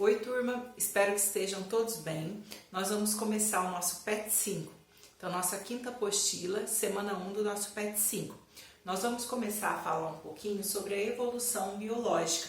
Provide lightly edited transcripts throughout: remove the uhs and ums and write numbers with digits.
Oi turma, espero que estejam todos bem. Nós vamos começar o nosso PET 5. Então, nossa quinta apostila, semana 1 do nosso PET 5. Nós vamos começar a falar um pouquinho sobre a evolução biológica.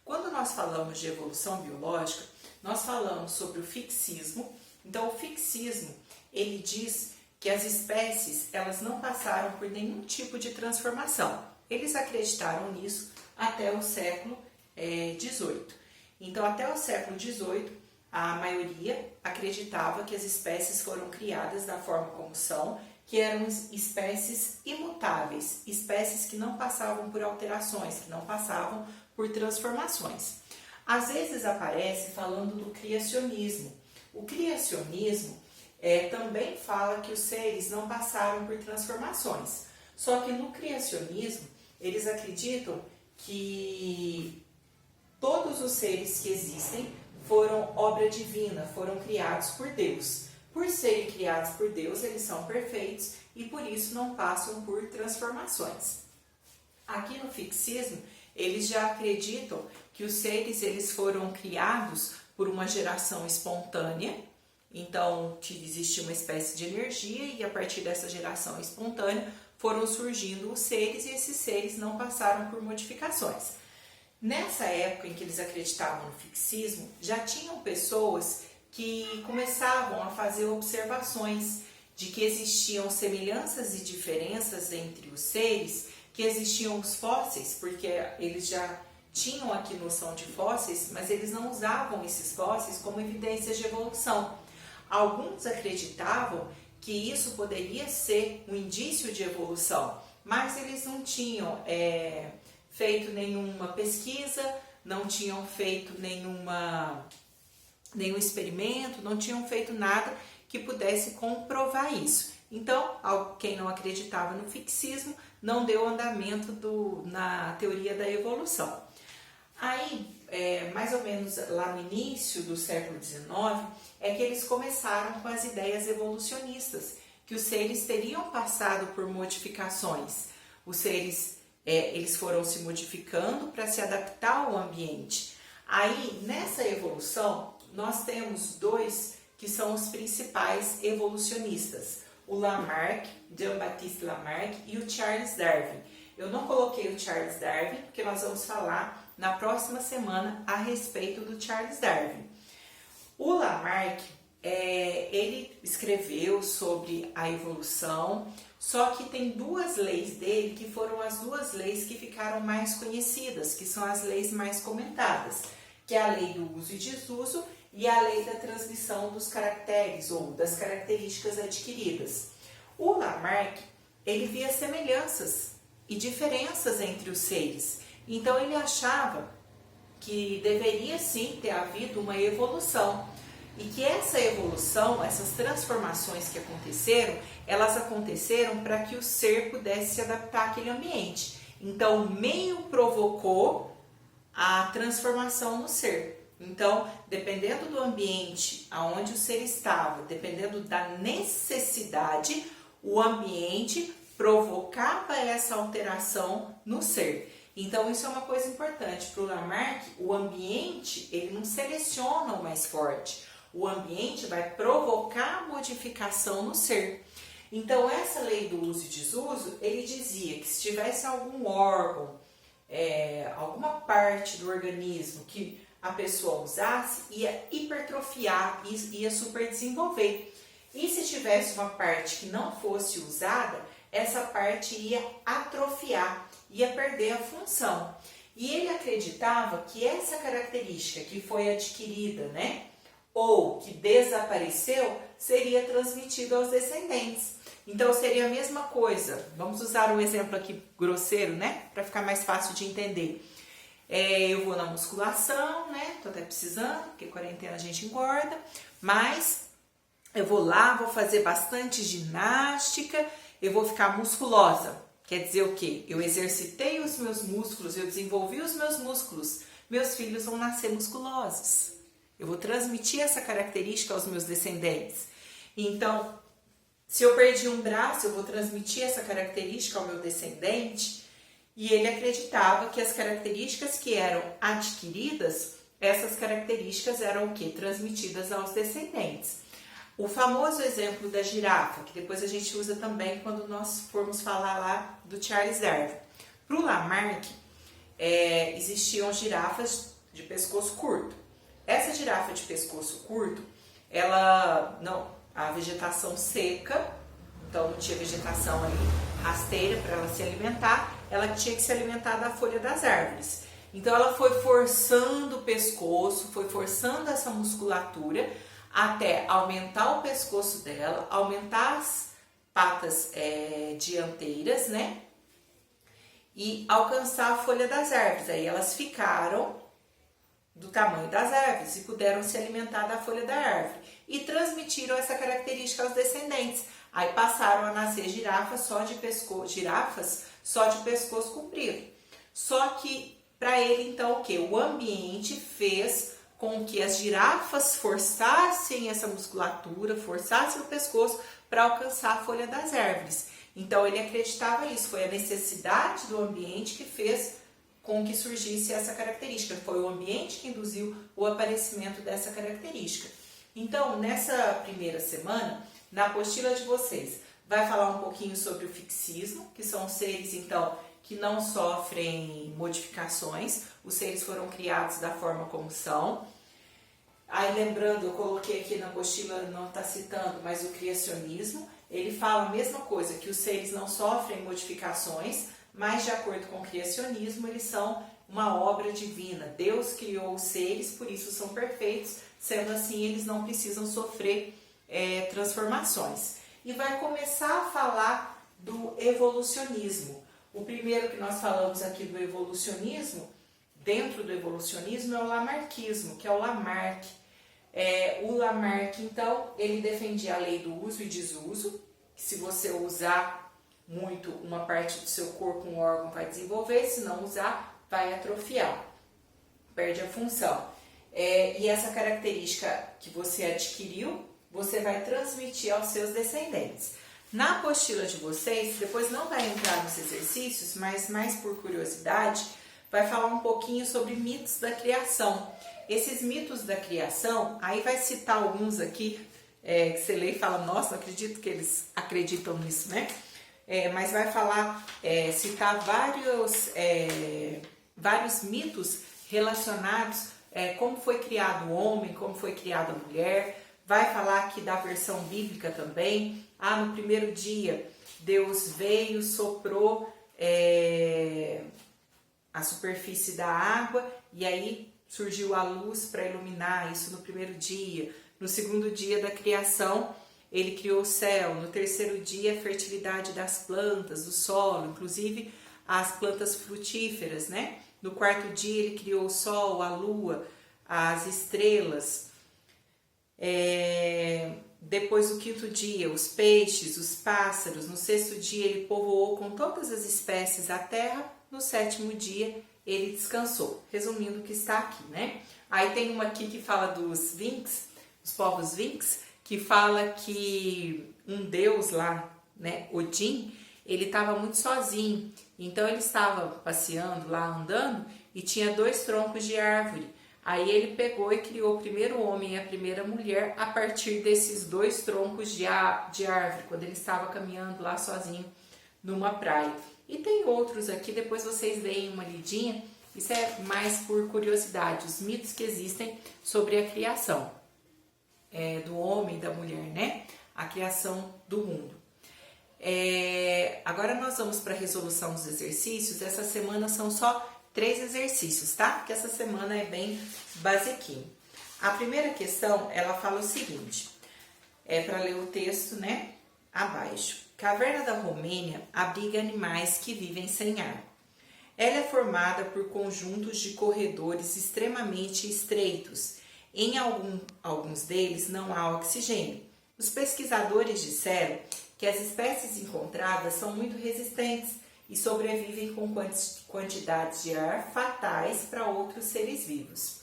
Quando nós falamos de evolução biológica, nós falamos sobre o fixismo. Então, o fixismo, ele diz que as espécies, elas não passaram por nenhum tipo de transformação. Eles acreditaram nisso até o século XVIII. Então, até o século XVIII, a maioria acreditava que as espécies foram criadas da forma como são, que eram espécies imutáveis, espécies que não passavam por alterações, que não passavam por transformações. Às vezes aparece falando do criacionismo. O criacionismo também fala que os seres não passaram por transformações. Só que no criacionismo, eles acreditam que todos os seres que existem foram obra divina, foram criados por Deus. Por serem criados por Deus, eles são perfeitos e por isso não passam por transformações. Aqui no fixismo, eles já acreditam que os seres eles foram criados por uma geração espontânea. Então, existe uma espécie de energia e a partir dessa geração espontânea foram surgindo os seres e esses seres não passaram por modificações. Nessa época em que eles acreditavam no fixismo, já tinham pessoas que começavam a fazer observações de que existiam semelhanças e diferenças entre os seres, que existiam os fósseis, porque eles já tinham aqui noção de fósseis, mas eles não usavam esses fósseis como evidências de evolução. Alguns acreditavam que isso poderia ser um indício de evolução, mas eles não tinham feito nenhuma pesquisa, não tinham feito nenhum experimento, não tinham feito nada que pudesse comprovar isso. Então, quem não acreditava no fixismo não deu andamento na teoria da evolução. Aí, mais ou menos lá no início do século XIX, é que eles começaram com as ideias evolucionistas, que os seres teriam passado por modificações. Os seres eles foram se modificando para se adaptar ao ambiente. Aí, nessa evolução, nós temos dois que são os principais evolucionistas, o Lamarck, Jean-Baptiste Lamarck e o Charles Darwin. Eu não coloquei o Charles Darwin, porque nós vamos falar na próxima semana a respeito do Charles Darwin. O Lamarck, ele escreveu sobre a evolução, só que tem duas leis dele que foram as duas leis que ficaram mais conhecidas, que são as leis mais comentadas, que é a lei do uso e desuso e a lei da transmissão dos caracteres ou das características adquiridas. O Lamarck, ele via semelhanças e diferenças entre os seres, então ele achava que deveria sim ter havido uma evolução. E que essa evolução, essas transformações que aconteceram, elas aconteceram para que o ser pudesse se adaptar àquele ambiente. Então, o meio provocou a transformação no ser. Então, dependendo do ambiente aonde o ser estava, dependendo da necessidade, o ambiente provocava essa alteração no ser. Então, isso é uma coisa importante. Para o Lamarck, o ambiente ele não seleciona o mais forte. O ambiente vai provocar modificação no ser. Então, essa lei do uso e desuso, ele dizia que se tivesse algum órgão, alguma parte do organismo que a pessoa usasse, ia hipertrofiar, ia superdesenvolver. E se tivesse uma parte que não fosse usada, essa parte ia atrofiar, ia perder a função. E ele acreditava que essa característica que foi adquirida, ou que desapareceu, seria transmitido aos descendentes. Então, seria a mesma coisa. Vamos usar um exemplo aqui grosseiro, para ficar mais fácil de entender. Eu vou na musculação, tô até precisando, porque quarentena a gente engorda, mas eu vou lá, vou fazer bastante ginástica, eu vou ficar musculosa. Quer dizer o quê? Eu exercitei os meus músculos, eu desenvolvi os meus músculos, meus filhos vão nascer musculosos. Eu vou transmitir essa característica aos meus descendentes. Então, se eu perdi um braço, eu vou transmitir essa característica ao meu descendente. E ele acreditava que as características que eram adquiridas essas características eram o que? Transmitidas aos descendentes. O famoso exemplo da girafa, que depois a gente usa também quando nós formos falar lá do Charles Darwin. Para o Lamarck, existiam girafas de pescoço curto. Essa girafa de pescoço curto, a vegetação seca, então não tinha vegetação ali rasteira para ela se alimentar, ela tinha que se alimentar da folha das árvores. Então ela foi forçando o pescoço, foi forçando essa musculatura até aumentar o pescoço dela, aumentar as patas dianteiras, né? E alcançar a folha das árvores. Aí elas ficaram do tamanho das árvores e puderam se alimentar da folha da árvore e transmitiram essa característica aos descendentes. Aí passaram a nascer girafas só de pescoço comprido. Só que para ele então o que? O ambiente fez com que as girafas forçassem essa musculatura, forçassem o pescoço para alcançar a folha das árvores. Então ele acreditava isso, foi a necessidade do ambiente que fez com que surgisse essa característica. Foi o ambiente que induziu o aparecimento dessa característica. Então, nessa primeira semana, na apostila de vocês, vai falar um pouquinho sobre o fixismo, que são seres, então, que não sofrem modificações. Os seres foram criados da forma como são. Aí, lembrando, eu coloquei aqui na apostila, não está citando, mas o criacionismo, ele fala a mesma coisa, que os seres não sofrem modificações, mas de acordo com o criacionismo, eles são uma obra divina. Deus criou os seres, por isso são perfeitos, sendo assim, eles não precisam sofrer transformações. E vai começar a falar do evolucionismo. O primeiro que nós falamos aqui do evolucionismo, dentro do evolucionismo, é o lamarckismo, que é o Lamarck. O Lamarck, então, ele defendia a lei do uso e desuso, que se você usar muito uma parte do seu corpo, um órgão vai desenvolver, se não usar, vai atrofiar, perde a função. E essa característica que você adquiriu, você vai transmitir aos seus descendentes. Na apostila de vocês, depois não vai entrar nos exercícios, mas mais por curiosidade, vai falar um pouquinho sobre mitos da criação. Esses mitos da criação, aí vai citar alguns aqui, que você lê e fala, nossa, não acredito que eles acreditam nisso, né? Mas vai falar, citar vários mitos relacionados como foi criado o homem, como foi criada a mulher. Vai falar aqui da versão bíblica também. No primeiro dia, Deus veio, soprou a superfície da água e aí surgiu a luz para iluminar isso no primeiro dia. No segundo dia da criação, ele criou o céu. No terceiro dia, a fertilidade das plantas, do solo, inclusive as plantas frutíferas, né? No quarto dia, ele criou o sol, a lua, as estrelas. Depois, no quinto dia, os peixes, os pássaros. No sexto dia, ele povoou com todas as espécies a terra. No sétimo dia, ele descansou. Resumindo o que está aqui, né? Aí tem uma aqui que fala dos Vinks, os povos Vinks, que fala que um deus lá, né, Odin, ele estava muito sozinho. Então ele estava passeando lá, andando, e tinha 2 troncos de árvore. Aí ele pegou e criou o primeiro homem e a primeira mulher a partir desses 2 troncos de árvore, quando ele estava caminhando lá sozinho numa praia. E tem outros aqui, depois vocês deem uma lidinha. Isso é mais por curiosidade, os mitos que existem sobre a criação do homem e da mulher, né? A criação do mundo. Agora nós vamos para a resolução dos exercícios. Essa semana são só 3 exercícios, tá? Porque essa semana é bem basiquinho. A primeira questão, ela fala o seguinte, para ler o texto, né? Abaixo. Caverna da Romênia abriga animais que vivem sem ar. Ela é formada por conjuntos de corredores extremamente estreitos. Em alguns deles não há oxigênio. Os pesquisadores disseram que as espécies encontradas são muito resistentes e sobrevivem com quantidades de ar fatais para outros seres vivos.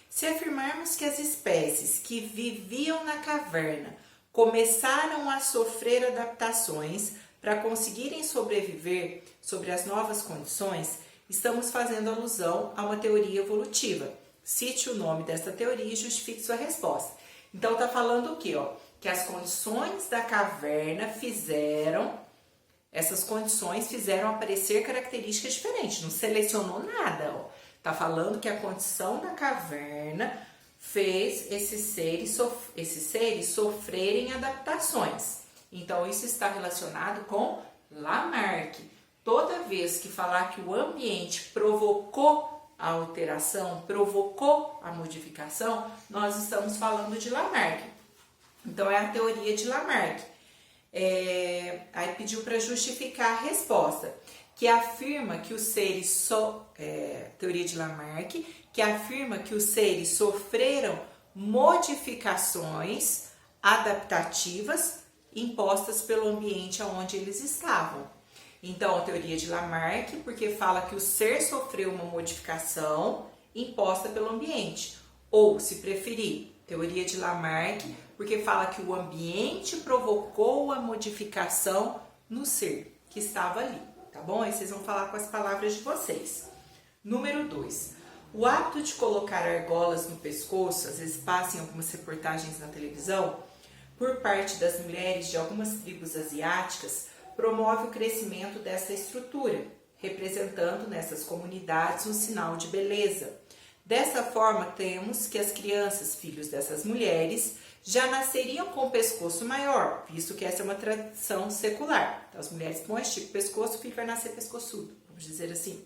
Se afirmarmos que as espécies que viviam na caverna começaram a sofrer adaptações para conseguirem sobreviver sobre as novas condições, estamos fazendo alusão a uma teoria evolutiva. Cite o nome dessa teoria e justifique sua resposta. Então, tá falando o quê? Ó? Que as condições da caverna essas condições fizeram aparecer características diferentes, não selecionou nada, ó. Tá falando que a condição da caverna fez esses seres sofrerem adaptações. Então, isso está relacionado com Lamarck. Toda vez que falar que o ambiente provocou a alteração, provocou a modificação, nós estamos falando de Lamarck. Então, é a teoria de Lamarck. Aí pediu para justificar a resposta, que afirma que os seres, teoria de Lamarck, que afirma que os seres sofreram modificações adaptativas impostas pelo ambiente onde eles estavam. Então, a teoria de Lamarck, porque fala que o ser sofreu uma modificação imposta pelo ambiente. Ou, se preferir, teoria de Lamarck, porque fala que o ambiente provocou a modificação no ser que estava ali, tá bom? Aí vocês vão falar com as palavras de vocês. Número 2. O hábito de colocar argolas no pescoço, às vezes passa em algumas reportagens na televisão, por parte das mulheres de algumas tribos asiáticas, promove o crescimento dessa estrutura, representando nessas comunidades um sinal de beleza. Dessa forma, temos que as crianças, filhos dessas mulheres, já nasceriam com o pescoço maior, visto que essa é uma tradição secular. Então, as mulheres põem esse tipo de pescoço, o filho vai nascer pescoçudo, vamos dizer assim.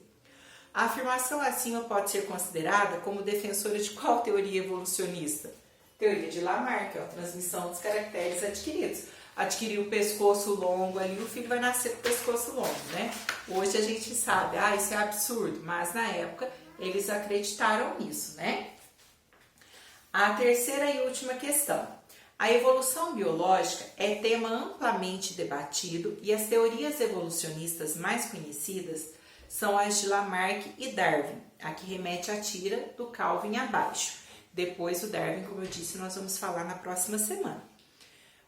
A afirmação acima pode ser considerada como defensora de qual teoria evolucionista? Teoria de Lamarck, a transmissão dos caracteres adquiridos. Adquirir o pescoço longo ali, o filho vai nascer com o pescoço longo, né? Hoje a gente sabe, isso é absurdo, mas na época eles acreditaram nisso, né? A terceira e última questão. A evolução biológica é tema amplamente debatido e as teorias evolucionistas mais conhecidas são as de Lamarck e Darwin. Aqui remete à tira do Calvin abaixo. Depois o Darwin, como eu disse, nós vamos falar na próxima semana.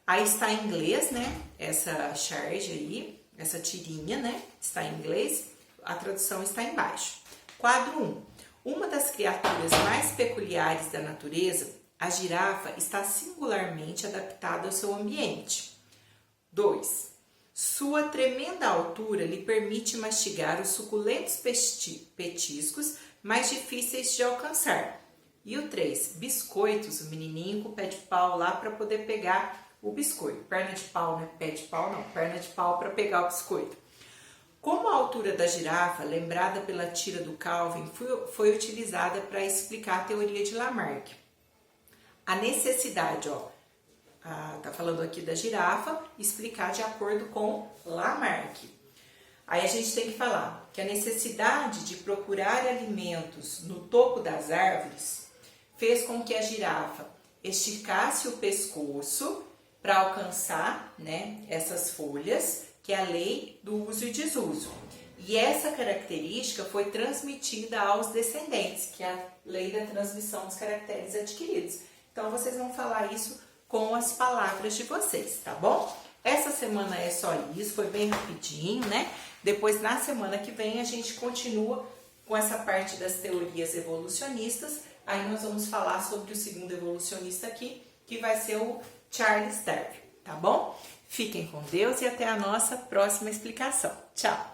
Aí está em inglês, né? Essa charge aí, essa tirinha, né? Está em inglês, a tradução está embaixo. Quadro 1. Uma das criaturas mais peculiares da natureza, a girafa, está singularmente adaptada ao seu ambiente. 2. Sua tremenda altura lhe permite mastigar os suculentos petiscos mais difíceis de alcançar. E o 3. Biscoitos, o menininho com o pé de pau lá para poder pegar o biscoito. Perna de pau, né? Pé de pau não, perna de pau para pegar o biscoito. Como a altura da girafa, lembrada pela tira do Calvin, foi utilizada para explicar a teoria de Lamarck. A necessidade, tá falando aqui da girafa, explicar de acordo com Lamarck. Aí a gente tem que falar que a necessidade de procurar alimentos no topo das árvores fez com que a girafa esticasse o pescoço para alcançar, né, essas folhas, que é a lei do uso e desuso. E essa característica foi transmitida aos descendentes, que é a lei da transmissão dos caracteres adquiridos. Então, vocês vão falar isso com as palavras de vocês, tá bom? Essa semana é só isso, foi bem rapidinho, né? Depois, na semana que vem, a gente continua com essa parte das teorias evolucionistas. Aí nós vamos falar sobre o segundo evolucionista aqui, que vai ser o Charles Darwin, tá bom? Fiquem com Deus e até a nossa próxima explicação. Tchau!